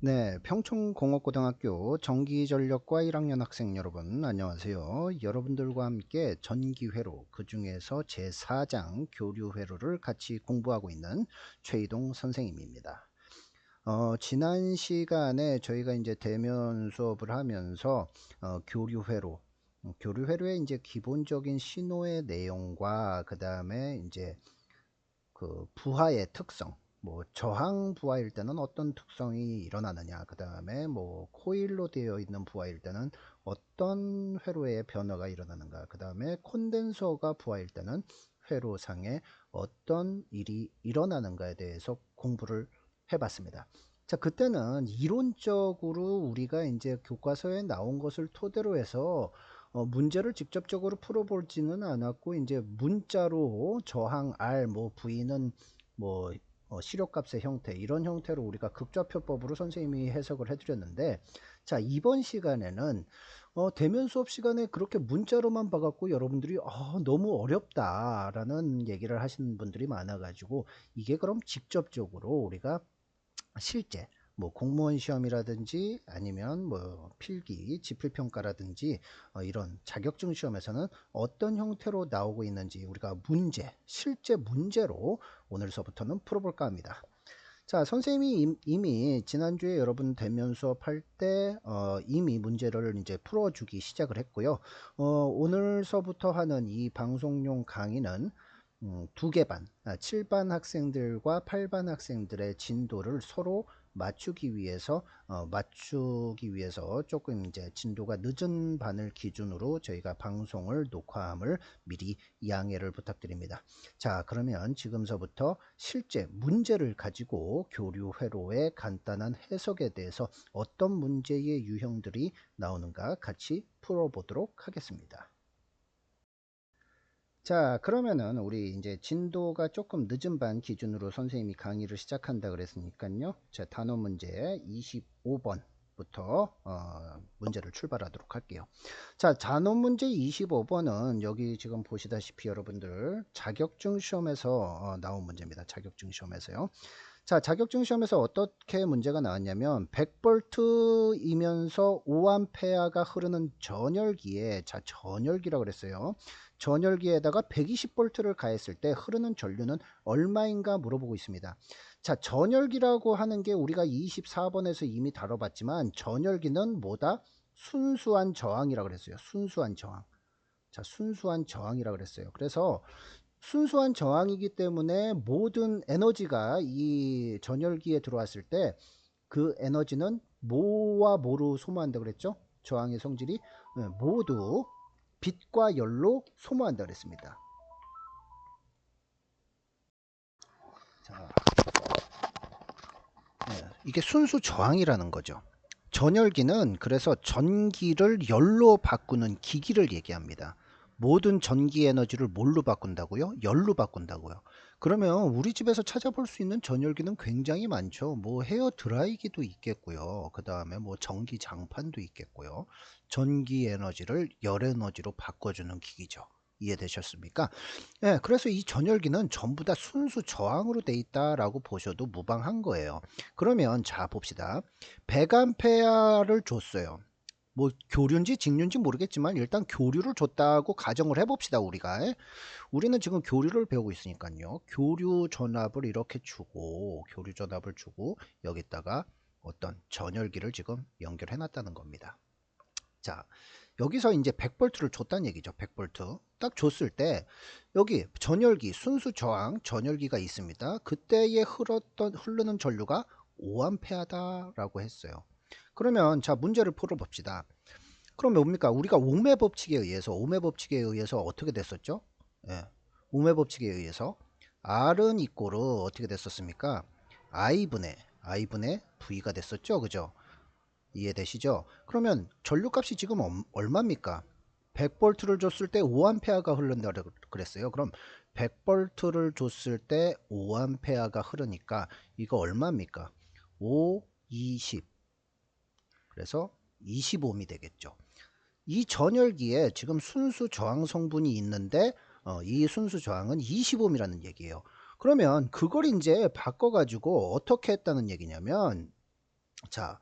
네, 평촌공업고등학교 전기전력과 1학년 학생 여러분 안녕하세요. 여러분들과 함께 전기회로 그 중에서 제4장 교류회로를 같이 공부하고 있는 최이동 선생님입니다. 지난 시간에 저희가 이제 대면 수업을 하면서 교류회로 교류회로의 이제 기본적인 신호의 내용과 그 다음에 이제 그 부하의 특성, 뭐 저항 부하일 때는 어떤 특성이 일어나느냐, 그 다음에 뭐 코일로 되어 있는 부하일 때는 어떤 회로의 변화가 일어나는가, 그 다음에 콘덴서가 부하일 때는 회로상에 어떤 일이 일어나는가에 대해서 공부를 해봤습니다. 자, 그때는 이론적으로 우리가 이제 교과서에 나온 것을 토대로 해서 문제를 직접적으로 풀어보지는 않았고, 이제 문자로 저항 R, 뭐 V는 뭐 시력값의 형태, 이런 형태로 우리가 극좌표법으로 선생님이 해석을 해드렸는데, 자, 이번 시간에는 대면 수업 시간에 그렇게 문자로만 봐갖고 여러분들이 너무 어렵다라는 얘기를 하시는 분들이 많아가지고, 이게 그럼 직접적으로 우리가 실제 뭐 공무원 시험이라든지 아니면 뭐 필기 지필평가라든지 이런 자격증 시험에서는 어떤 형태로 나오고 있는지 우리가 실제 문제로 오늘서부터는 풀어볼까 합니다. 자, 선생님이 이미 지난주에 여러분 대면 수업할 때 이미 문제를 이제 풀어주기 시작을 했고요. 오늘서부터 하는 이 방송용 강의는 두 개 반, 7반 학생들과 8반 학생들의 진도를 서로 맞추기 위해서 조금 이제 진도가 늦은 반을 기준으로 저희가 방송을 녹화함을 미리 양해를 부탁드립니다. 자, 그러면 지금서부터 실제 문제를 가지고 교류 회로의 간단한 해석에 대해서 어떤 문제의 유형들이 나오는가 같이 풀어보도록 하겠습니다. 자, 그러면은 우리 이제 진도가 조금 늦은 반 기준으로 선생님이 강의를 시작한다 그랬으니까요. 자, 단어 문제 25번부터 문제를 출발하도록 할게요. 자, 단어 문제 25번은 여기 지금 보시다시피 여러분들 자격증 시험에서 나온 문제입니다. 자격증 시험에서요. 자, 자격증 시험에서 어떻게 문제가 나왔냐면 100V이면서 5A가 흐르는 전열기에, 자, 전열기라고 그랬어요. 전열기에다가 120V를 가했을 때 흐르는 전류는 얼마인가 물어보고 있습니다. 자, 전열기라고 하는 게 우리가 24번에서 이미 다뤄봤지만 전열기는 뭐다? 순수한 저항이라고 그랬어요. 순수한 저항. 자, 순수한 저항이라고 그랬어요. 그래서 순수한 저항이기 때문에 모든 에너지가 이 전열기에 들어왔을 때 그 에너지는 뭐와 뭐로 소모한다 그랬죠? 저항의 성질이 모두 빛과 열로 소모한다 그랬습니다. 자, 이게 순수 저항이라는 거죠. 전열기는 그래서 전기를 열로 바꾸는 기기를 얘기합니다. 모든 전기 에너지를 뭘로 바꾼다고요? 열로 바꾼다고요. 그러면 우리 집에서 찾아볼 수 있는 전열기는 굉장히 많죠. 뭐 헤어 드라이기도 있겠고요. 그 다음에 뭐 전기 장판도 있겠고요. 전기 에너지를 열 에너지로 바꿔주는 기기죠. 이해되셨습니까? 예, 그래서 이 전열기는 전부 다 순수 저항으로 돼 있다라고 보셔도 무방한 거예요. 그러면 자 봅시다. 100A를 줬어요. 뭐 교류인지 직류인지 모르겠지만 일단 교류를 줬다고 가정을 해봅시다. 우리는 지금 교류를 배우고 있으니까요. 교류 전압을 주고 여기다가 어떤 전열기를 지금 연결해 놨다는 겁니다. 자, 여기서 이제 100V를 줬다는 얘기죠. 100V 딱 줬을 때 여기 전열기 순수 저항 전열기가 있습니다. 그때에 흐르는 전류가 5A다라고 했어요. 그러면 자 문제를 풀어봅시다. 그럼 뭡니까? 우리가 오음의 법칙에 의해서 어떻게 됐었죠? 예, 오음의 법칙에 의해서 R은 이꼬르 어떻게 됐었습니까? I분의 V가 됐었죠. 그죠? 이해되시죠? 그러면 전류값이 지금 얼마입니까? 100V를 줬을 때 5A가 흐른다고 그랬어요. 그럼 100V를 줬을 때 5A가 흐르니까 이거 얼마입니까? 5, 20. 그래서 25옴이 되겠죠. 이 전열기에 지금 순수 저항 성분이 있는데 이 순수 저항은 25옴이라는 얘기예요. 그러면 그걸 이제 바꿔가지고 어떻게 했다는 얘기냐면 자,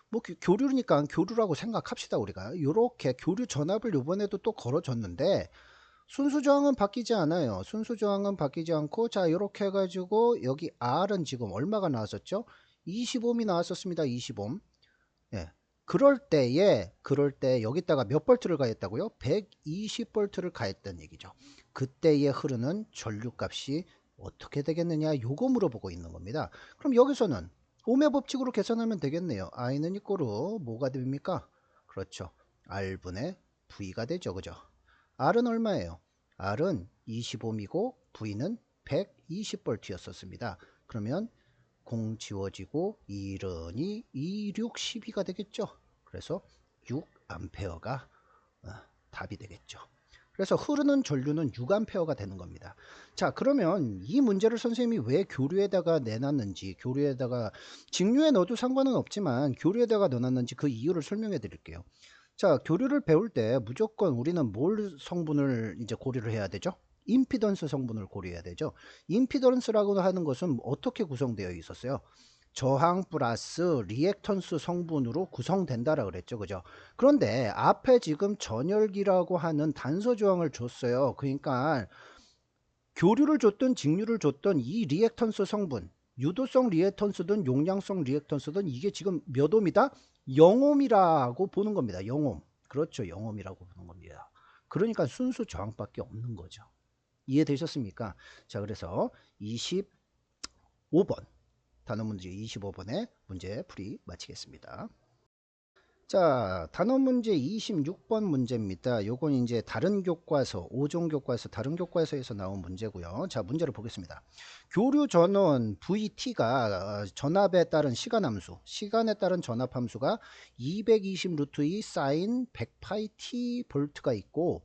뭐 교류니까 교류라고 생각합시다. 우리가 요렇게 교류 전압을 요번에도 또 걸어줬는데 순수 저항은 바뀌지 않아요. 순수 저항은 바뀌지 않고, 자 요렇게 해가지고 여기 R은 지금 얼마가 나왔었죠? 20옴이 나왔었습니다. 20옴. 예. 그럴 때 여기다가 몇 볼트를 가했다고요? 120볼트를 가했다는 얘기죠. 그때에 흐르는 전류값이 어떻게 되겠느냐, 요거 물어보고 있는 겁니다. 그럼 여기서는 오음의 법칙으로 계산하면 되겠네요. I는 이꼬르 뭐가 됩니까? 그렇죠, R분의 V가 되죠. 그죠? R은 얼마예요? R은 25옴이고 V는 120볼트였었습니다. 그러면 공 지워지고 2른이 2, 6, 12가 되겠죠. 그래서 6암페어가 답이 되겠죠. 그래서 흐르는 전류는 6암페어가 되는 겁니다. 자, 그러면 이 문제를 선생님이 왜 교류에다가 내놨는지, 교류에다가 직류에 넣어도 상관은 없지만 교류에다가 넣어놨는지 그 이유를 설명해 드릴게요. 자, 교류를 배울 때 무조건 우리는 뭘 성분을 이제 고려를 해야 되죠? 임피던스 성분을 고려해야 되죠. 임피던스라고 하는 것은 어떻게 구성되어 있었어요? 저항 플러스 리액턴스 성분으로 구성된다라 그랬죠. 그죠? 그런데 앞에 지금 전열기라고 하는 단서 조항을 줬어요. 그러니까 교류를 줬든 직류를 줬든 이 리액턴스 성분, 유도성 리액턴스든 용량성 리액턴스든 이게 지금 몇 옴이다? 0옴이라고 보는 겁니다. 0옴. 그렇죠. 0옴이라고 보는 겁니다. 그러니까 순수 저항밖에 없는 거죠. 이해되셨습니까? 자, 그래서 25번 단어 문제 25번의 문제 풀이 마치겠습니다. 자, 단어 문제 26번 문제입니다. 요건 이제 다른 교과서, 5종 교과서, 다른 교과서에서 나온 문제고요. 자, 문제를 보겠습니다. 교류 전원 VT가 전압에 따른 시간 함수, 시간에 따른 전압 함수가 220 루트 2 사인 100파이 T 볼트가 있고,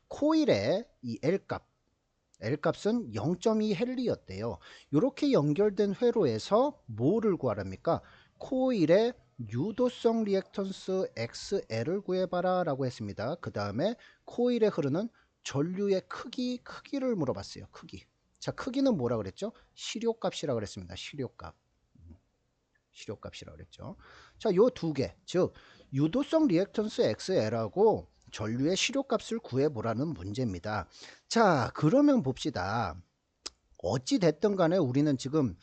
코일의 이 L값은 0.2 헨리였대요. 이렇게 연결된 회로에서 뭐를 구하랍니까? 코일의 유도성 리액턴스 XL을 구해봐라 라고 했습니다. 그 다음에 코일에 흐르는 전류의 크기를 물어봤어요. 크기. 자, 크기는 뭐라 그랬죠? 시료값이라 그랬습니다. 시료값이라 그랬죠. 자, 요 두 개, 즉 유도성 리액턴스 XL하고 전류의 시료값을 구해보라는 문제입니다. 자, 그러면 봅시다. 어찌 됐든 간에 우리는 지금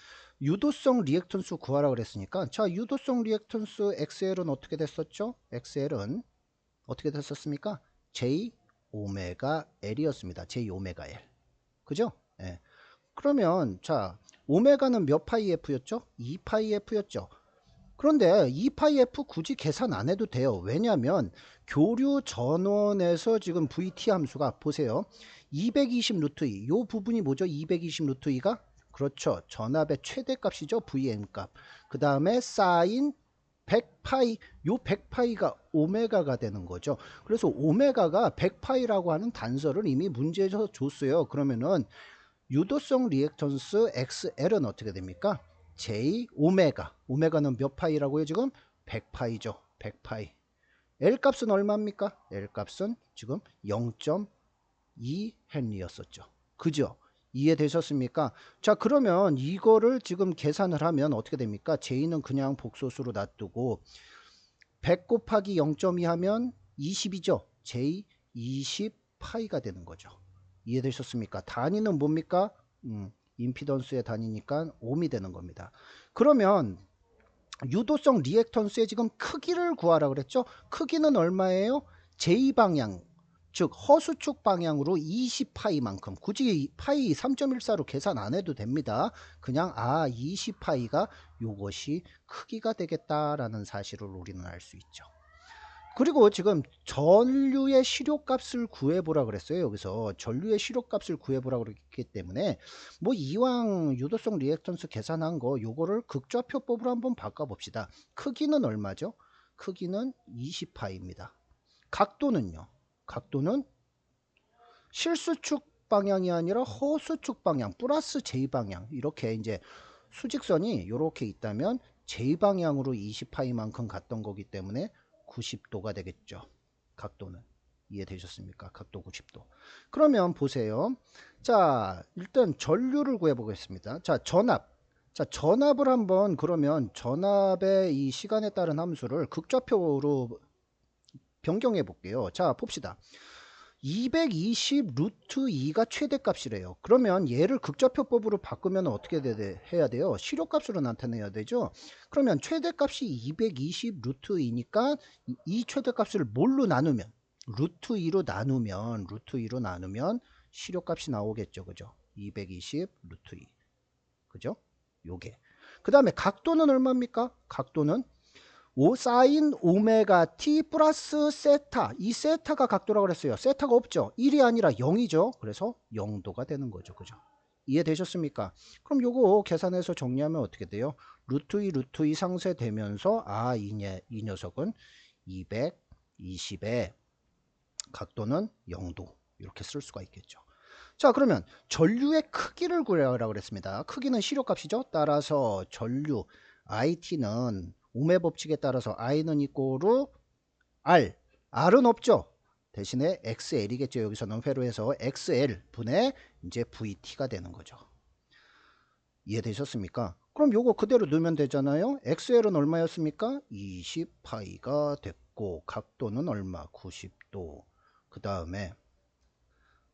유도성 리액턴스 구하라 그랬으니까, 자, 유도성 리액턴스 XL은 어떻게 됐었죠? XL은 어떻게 됐었습니까? J 오메가 L이었습니다. J 오메가 L. 그죠? 예. 그러면 자, 오메가는 몇 파이 F였죠? 2파이 F였죠. 그런데 2파이F 굳이 계산 안 해도 돼요. 왜냐하면 교류 전원에서 지금 VT 함수가 보세요. 220 루트 2. 요 부분이 뭐죠? 220 루트 2가? 그렇죠. 전압의 최대값이죠. Vm값. 그 다음에 사인 100파이, 요 100파이가 오메가가 되는 거죠. 그래서 오메가가 100파이라고 하는 단서를 이미 문제에서 줬어요. 그러면은 유도성 리액턴스 XL은 어떻게 됩니까? J 오메가는 몇 파이라고요? 지금 100파이죠. 100파이. L 값은 얼마입니까? L 값은 지금 0.2 헨리였었죠. 그죠? 이해되셨습니까? 자, 그러면 이거를 지금 계산을 하면 어떻게 됩니까? J는 그냥 복소수로 놔두고 100 곱하기 0.2 하면 20이죠. J 20파이가 되는 거죠. 이해되셨습니까? 단위는 뭡니까? 임피던스의 단위니까 옴이 되는 겁니다. 그러면 유도성 리액턴스의 지금 크기를 구하라 그랬죠? 크기는 얼마예요? J방향, 즉 허수축 방향으로 20파이만큼, 굳이 파이 3.14로 계산 안 해도 됩니다. 그냥 20파이가 요것이 크기가 되겠다라는 사실을 우리는 알 수 있죠. 그리고 지금 전류의 시료값을 구해보라 그랬어요. 여기서 전류의 시료값을 구해보라 그랬기 때문에 뭐 이왕 유도성 리액턴스 계산한 거 요거를 극좌표법으로 한번 바꿔봅시다. 크기는 얼마죠? 크기는 20파입니다. 각도는요? 각도는 실수축 방향이 아니라 허수축 방향 플러스 J방향, 이렇게 이제 수직선이 이렇게 있다면 J방향으로 20파이만큼 갔던 거기 때문에 90도가 되겠죠. 각도는. 이해되셨습니까? 각도 90도. 그러면 보세요. 자, 일단 전류를 구해보겠습니다. 자, 전압. 자, 전압을 한번 그러면 전압의 이 시간에 따른 함수를 극좌표로 변경해 볼게요. 자, 봅시다. 220 루트 2가 최대값이래요. 그러면 얘를 극좌표법으로 바꾸면 어떻게 해야 돼요? 실효값으로 나타내야 되죠. 그러면 최대값이 220 루트 2니까 이 최대값을 뭘로 나누면 루트 2로 나누면 실효값이 나오겠죠. 그죠? 220 루트 2. 그죠? 요게. 그 다음에 각도는 얼마입니까? 각도는 5 사인 오메가 t 플러스 세타. 이 세타가 각도라고 그랬어요. 세타가 없죠. 1이 아니라 0이죠. 그래서 0도가 되는 거죠. 그죠? 이해되셨습니까? 그럼 요거 계산해서 정리하면 어떻게 돼요? 루트 2 상쇄되면서 이 녀석은 220에 각도는 0도 이렇게 쓸 수가 있겠죠. 자, 그러면 전류의 크기를 구하라고 그랬습니다. 크기는 실효값이죠. 따라서 전류 IT는 오메 법칙에 따라서 I는 이꼬르 R. R은 없죠. 대신에 XL이겠죠. 여기서는 회로에서 XL 분의 이제 VT가 되는 거죠. 이해되셨습니까? 그럼 요거 그대로 넣으면 되잖아요. XL은 얼마였습니까? 20파이가 됐고 각도는 얼마? 90도. 그 다음에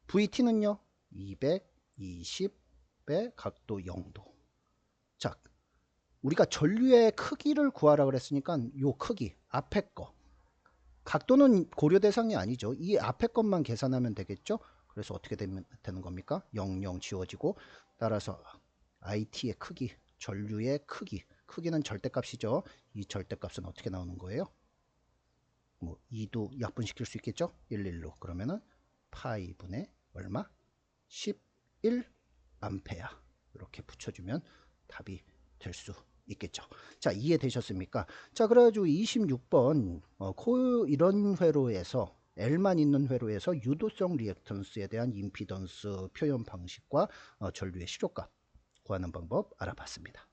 VT는요? 220의 각도 0도. 자, 우리가 전류의 크기를 구하라 그랬으니까 요 크기 앞에 거 각도는 고려 대상이 아니죠. 이 앞에 것만 계산하면 되겠죠. 그래서 어떻게 되는 겁니까? 00 지워지고 따라서 IT의 크기 전류의 크기는 절대값이죠. 이 절대값은 어떻게 나오는 거예요? 뭐 2도 약분시킬 수 있겠죠. 11로 그러면은 파이 분의 얼마? 11 암페어 이렇게 붙여주면 답이 될 수 있겠죠. 자, 이해되셨습니까? 자, 그래가지고 26번 이런 회로에서 L만 있는 회로에서 유도성 리액턴스에 대한 임피던스 표현 방식과 전류의 실효값 구하는 방법 알아봤습니다.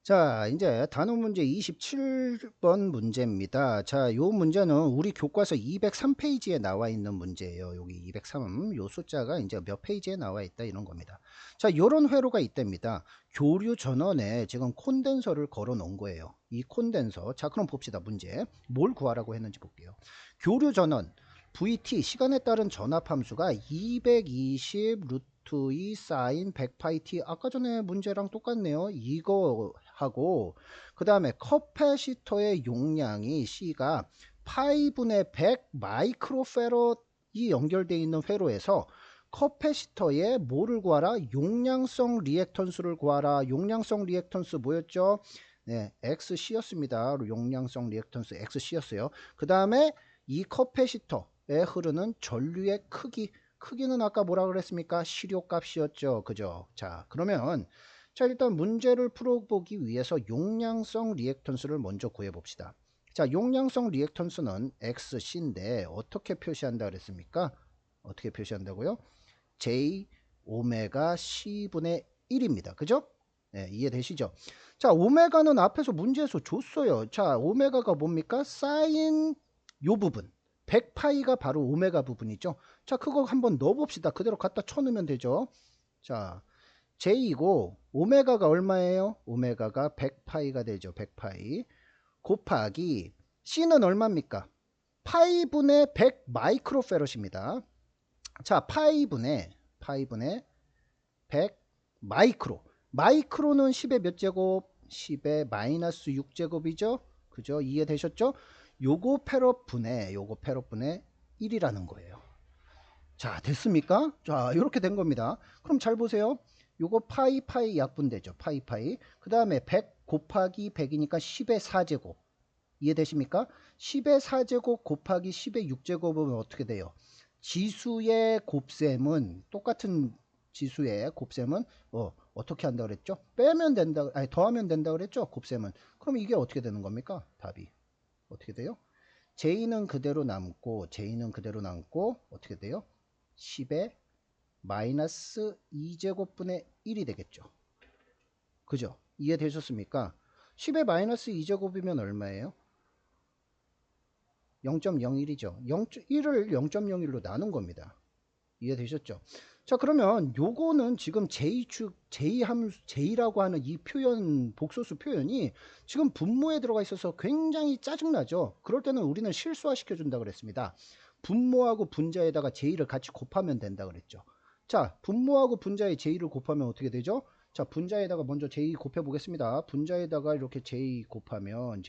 자, 이제 단원 문제 27번 문제입니다. 자, 요 문제는 우리 교과서 203페이지에 나와 있는 문제예요. 여기 203, 요 숫자가 이제 몇 페이지에 나와 있다 이런 겁니다. 자, 요런 회로가 있답니다. 교류 전원에 지금 콘덴서를 걸어 놓은 거예요. 이 콘덴서. 자, 그럼 봅시다. 문제. 뭘 구하라고 했는지 볼게요. 교류 전원 VT 시간에 따른 전압 함수가 220 루트 2 사인 100파이 t 아까 전에 문제랑 똑같네요. 이거 하고 그 다음에 커패시터의 용량이 C가 파이분의 100 마이크로페럿이 연결되어 있는 회로에서 커패시터의 뭐를 구하라? 용량성 리액턴스를 구하라. 용량성 리액턴스 뭐였죠? 네, XC였습니다. 용량성 리액턴스 XC였어요. 그 다음에 이 커패시터에 흐르는 전류의 크기는 아까 뭐라 그랬습니까? 실효값이었죠. 그죠? 자, 그러면 자, 일단 문제를 풀어보기 위해서 용량성 리액턴스를 먼저 구해봅시다. 자, 용량성 리액턴스는 XC인데 어떻게 표시한다 그랬습니까? 어떻게 표시한다고요? J 오메가 C분의 1입니다. 그죠? 네, 이해되시죠? 자, 오메가는 앞에서 문제에서 줬어요. 자, 오메가가 뭡니까? 사인 요 부분. 100파이가 바로 오메가 부분이죠. 자, 그거 한번 넣어봅시다. 그대로 갖다 쳐넣으면 되죠. 자, J이고 오메가가 얼마예요? 오메가가 100파이가 되죠. 100파이 곱하기 C는 얼마입니까? 파이분의 100 마이크로페럿입니다. 자, 파이분의 100 마이크로는 10의 몇 제곱? 10의 마이너스 6제곱이죠. 그죠? 이해되셨죠? 요거 페럿분의 1이라는 거예요. 자, 됐습니까? 자, 이렇게 된 겁니다. 그럼 잘 보세요. 요거 파이 약분되죠. 파이. 그 다음에 100 곱하기 100이니까 10의 4제곱. 이해되십니까? 10의 4제곱 곱하기 10의 6제곱은 어떻게 돼요? 지수의 곱셈은 똑같은 지수의 곱셈은 어떻게 한다 그랬죠? 빼면 된다, 아니 더하면 된다 그랬죠? 곱셈은. 그럼 이게 어떻게 되는 겁니까? 답이 어떻게 돼요? J는 그대로 남고 어떻게 돼요? 10의 마이너스 2제곱분의 1이 되겠죠. 그죠? 이해되셨습니까? 10의 마이너스 2제곱이면 얼마예요? 0.01이죠. 1을 0.01로 나눈 겁니다. 이해되셨죠? 자, 그러면 요거는 지금 J축, J라고 하는 이 표현, 복소수 표현이 지금 분모에 들어가 있어서 굉장히 짜증나죠? 그럴 때는 우리는 실수화 시켜준다 그랬습니다. 분모하고 분자에다가 J를 같이 곱하면 된다 그랬죠. 자, 분모하고 분자에 J를 곱하면 어떻게 되죠? 자, 분자에다가 먼저 J 곱해 보겠습니다. 분자에다가 이렇게 J 곱하면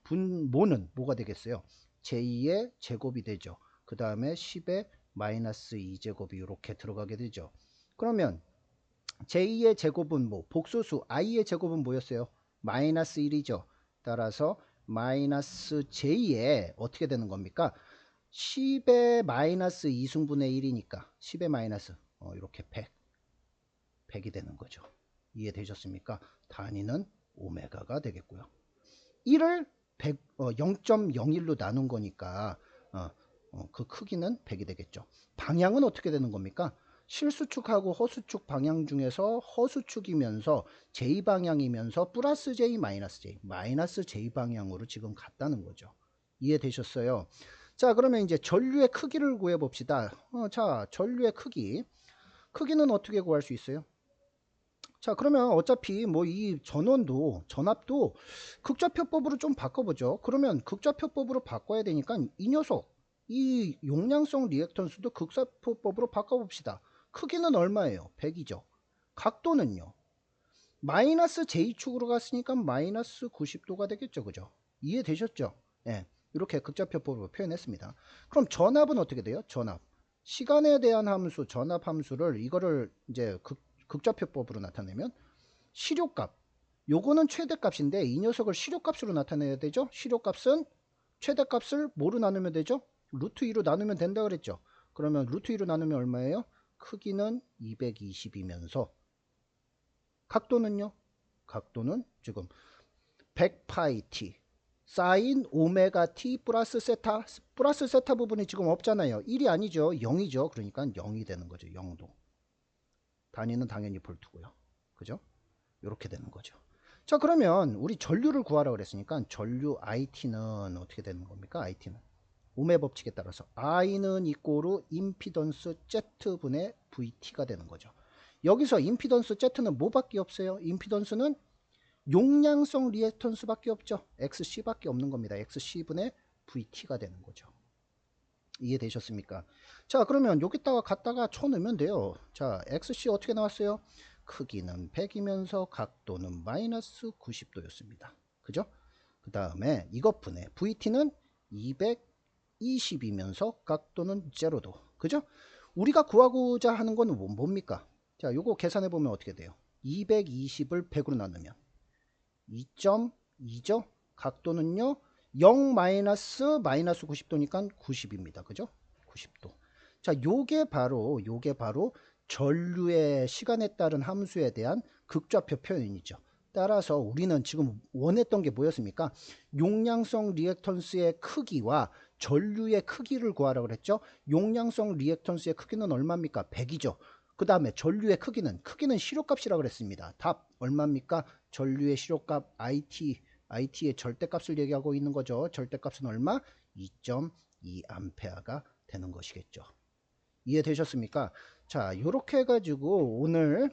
분모는 뭐가 되겠어요? J의 제곱이 되죠. 그 다음에 10의 마이너스 2제곱이 이렇게 들어가게 되죠. 그러면 J의 제곱은 뭐 복소수 i의 제곱은 뭐였어요? 마이너스 1이죠. 따라서 마이너스 J에 어떻게 되는 겁니까? 10의 마이너스 2승분의 1이니까 10의 마이너스 이렇게 100이 되는 거죠. 이해되셨습니까? 단위는 오메가가 되겠고요. 1을 0.01로 나눈 거니까 그 크기는 100이 되겠죠. 방향은 어떻게 되는 겁니까? 실수축하고 허수축 방향 중에서 허수축이면서 J방향이면서 플러스 J 마이너스 J 방향으로 지금 갔다는 거죠. 이해되셨어요? 자, 그러면 이제 전류의 크기를 구해 봅시다. 자, 전류의 크기는 어떻게 구할 수 있어요? 자, 그러면 어차피 뭐 이 전압도 극좌표법으로 좀 바꿔보죠. 그러면 극좌표법으로 바꿔야 되니까 이 녀석, 이 용량성 리액턴스도 극좌표법으로 바꿔봅시다. 크기는 얼마예요? 100이죠. 각도는요? 마이너스 J축으로 갔으니까 마이너스 90도가 되겠죠. 그죠? 이해되셨죠? 예. 이렇게 극좌표법으로 표현했습니다. 그럼 전압은 어떻게 돼요? 전압. 시간에 대한 함수, 전압 함수를 이거를 이제 극좌표법으로 나타내면 시료값. 요거는 최대값인데 이 녀석을 시료값으로 나타내야 되죠. 시료값은 최대값을 뭐로 나누면 되죠? 루트 2로 나누면 된다 그랬죠. 그러면 루트 2로 나누면 얼마예요? 크기는 220이면서 각도는요? 각도는 지금 100파이 t 사인 오메가 t 플러스 세타 부분이 지금 없잖아요. 1이 아니죠. 0이죠. 그러니까 0이 되는 거죠. 0도. 단위는 당연히 볼트고요. 그죠? 이렇게 되는 거죠. 자, 그러면 우리 전류를 구하라 그랬으니까 전류 IT는 어떻게 되는 겁니까? IT는 오메 법칙에 따라서 I는 이꼬르 임피던스 Z분의 VT가 되는 거죠. 여기서 임피던스 Z는 뭐밖에 없어요? 임피던스는 용량성 리액턴스밖에 없죠. XC밖에 없는 겁니다. XC분의 VT가 되는 거죠. 이해되셨습니까? 자, 그러면 여기다가 갖다가 쳐넣으면 돼요. 자, XC 어떻게 나왔어요? 크기는 100이면서 각도는 마이너스 90도였습니다. 그죠? 그 다음에 이것 분의 VT는 220이면서 각도는 0도. 그죠? 우리가 구하고자 하는 건 뭡니까? 자, 요거 계산해 보면 어떻게 돼요? 220을 100으로 나누면 2.2죠? 각도는요 0 마이너스 90도니까 90입니다. 그죠? 90도. 자, 요게 바로 전류의 시간에 따른 함수에 대한 극좌표 표현이죠. 따라서 우리는 지금 원했던 게 뭐였습니까? 용량성 리액턴스의 크기와 전류의 크기를 구하라고 그랬죠. 용량성 리액턴스의 크기는 얼마입니까? 100이죠. 그 다음에 전류의 크기는 시료값이라고 그랬습니다. 답 얼마입니까? 전류의 시료값 IT의 절대값을 얘기하고 있는 거죠. 절대값은 얼마? 2.2A가 되는 것이겠죠. 이해되셨습니까? 자, 이렇게 해가지고 오늘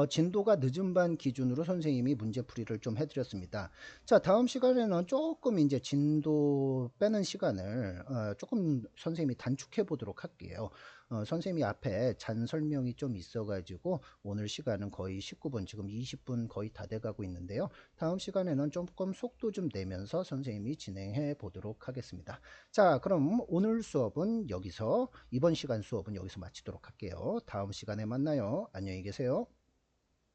진도가 늦은 반 기준으로 선생님이 문제풀이를 좀 해드렸습니다. 자, 다음 시간에는 조금 이제 진도 빼는 시간을 조금 선생님이 단축해 보도록 할게요. 선생님이 앞에 잔 설명이 좀 있어가지고 오늘 시간은 거의 19분, 지금 20분 거의 다 돼가고 있는데요. 다음 시간에는 조금 속도 좀 내면서 선생님이 진행해 보도록 하겠습니다. 자, 그럼 오늘 수업은 이번 시간 수업은 여기서 마치도록 할게요. 다음 시간에 만나요. 안녕히 계세요.